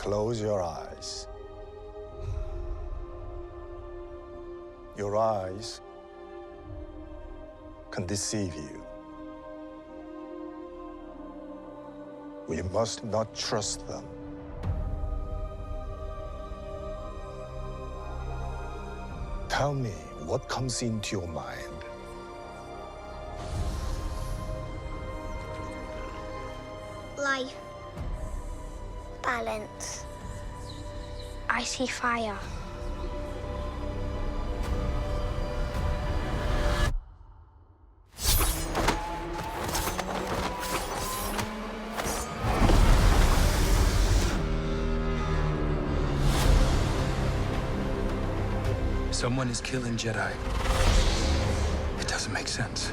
Close your eyes. Your eyes can deceive you. We must not trust them. Tell me what comes into your mind. Life. Balance. I see fire. Someone is killing Jedi. It doesn't make sense.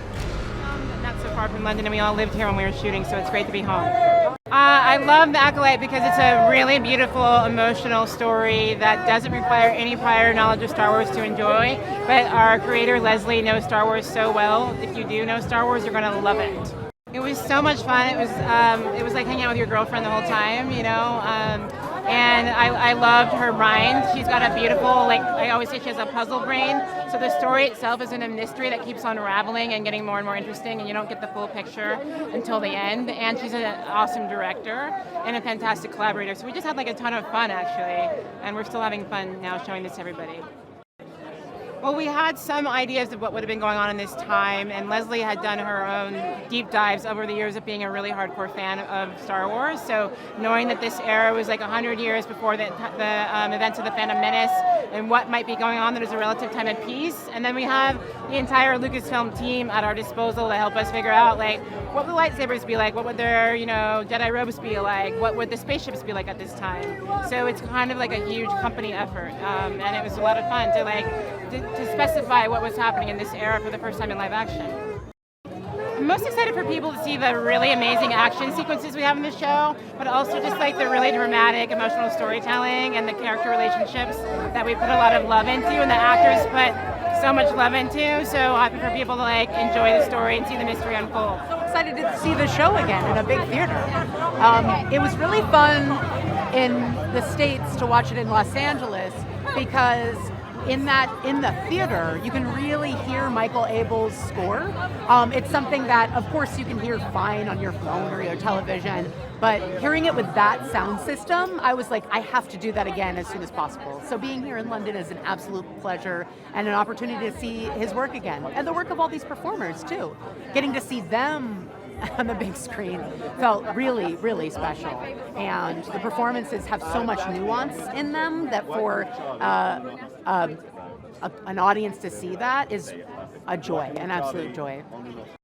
Not so far from London, and we all lived here when we were shooting, so it's great to be home. I love The Acolyte because it's a really beautiful, emotional story that doesn't require any prior knowledge of Star Wars to enjoy, but our creator, Leslye, knows Star Wars so well. If you do know Star Wars, you're going to love it. It was so much fun. It was like hanging out with your girlfriend the whole time, you know. And I loved her mind. She's got a beautiful, like I always say, she has a puzzle brain. So the story itself is in a mystery that keeps on unraveling and getting more and more interesting, and you don't get the full picture until the end. And she's an awesome director and a fantastic collaborator. So we just had like a ton of fun, actually. And we're still having fun now showing this to everybody. Well, we had some ideas of what would have been going on in this time, and Leslye had done her own deep dives over the years of being a really hardcore fan of Star Wars. So knowing that this era was like 100 years before the events of the Phantom Menace and what might be going on, that is a relative time of peace. And then we have the entire Lucasfilm team at our disposal to help us figure out, like, what would lightsabers be like? What would their, Jedi robes be like? What would the spaceships be like at this time? So it's kind of like a huge company effort, and it was a lot of fun to specify what was happening in this era for the first time in live action. I'm most excited for people to see the really amazing action sequences we have in the show, but also just like the really dramatic, emotional storytelling and the character relationships that we put a lot of love into and the actors put so much love into. So happy for people to like enjoy the story and see the mystery unfold. Excited to see the show again in a big theater. It was really fun in the States to watch it in Los Angeles because in the theater, you can really hear Michael Abel's score. It's something that, of course, you can hear fine on your phone or your television, but hearing it with that sound system, I was like, I have to do that again as soon as possible. So being here in London is an absolute pleasure and an opportunity to see his work again, and the work of all these performers too. Getting to see them on the big screen felt really, really special. And the performances have so much nuance in them that for an audience to see that is a joy, an absolute joy.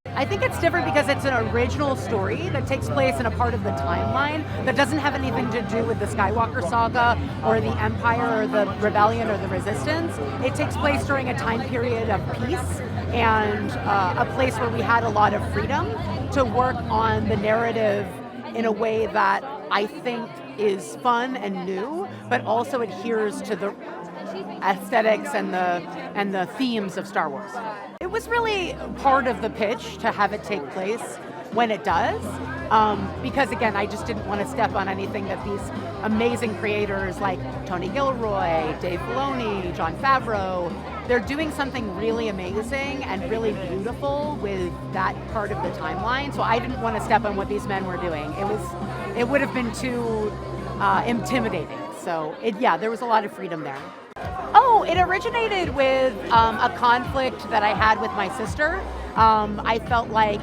I think it's different because it's an original story that takes place in a part of the timeline that doesn't have anything to do with the Skywalker saga or the Empire or the Rebellion or the Resistance. It takes place during a time period of peace and a place where we had a lot of freedom to work on the narrative in a way that I think is fun and new, but also adheres to the aesthetics and the themes of Star Wars. It was really part of the pitch to have it take place when it does, because again, I just didn't want to step on anything that these amazing creators like Tony Gilroy, Dave Filoni, Jon Favreau, they're doing something really amazing and really beautiful with that part of the timeline. So I didn't want to step on what these men were doing. It would have been too intimidating. So there was a lot of freedom there. Oh, it originated with a conflict that I had with my sister. I felt like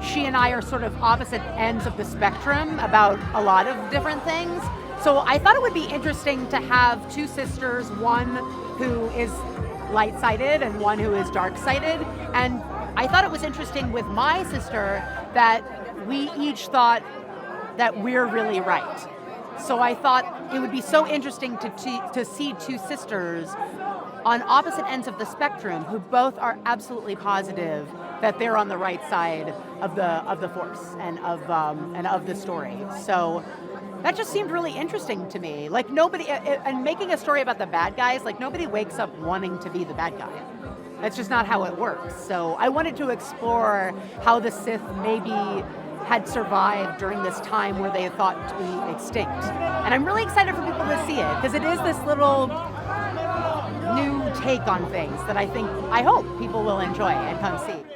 she and I are sort of opposite ends of the spectrum about a lot of different things. So I thought it would be interesting to have two sisters, one who is light-sided and one who is dark-sided. And I thought it was interesting with my sister that we each thought that we're really right. So I thought it would be so interesting to see two sisters on opposite ends of the spectrum who both are absolutely positive that they're on the right side of the Force and of the story. So that just seemed really interesting to me. Like nobody, and making a story about the bad guys, like nobody wakes up wanting to be the bad guy. That's just not how it works. So I wanted to explore how the Sith maybe had survived during this time where they thought to be extinct. And I'm really excited for people to see it, because it is this little new take on things that I hope people will enjoy and come see.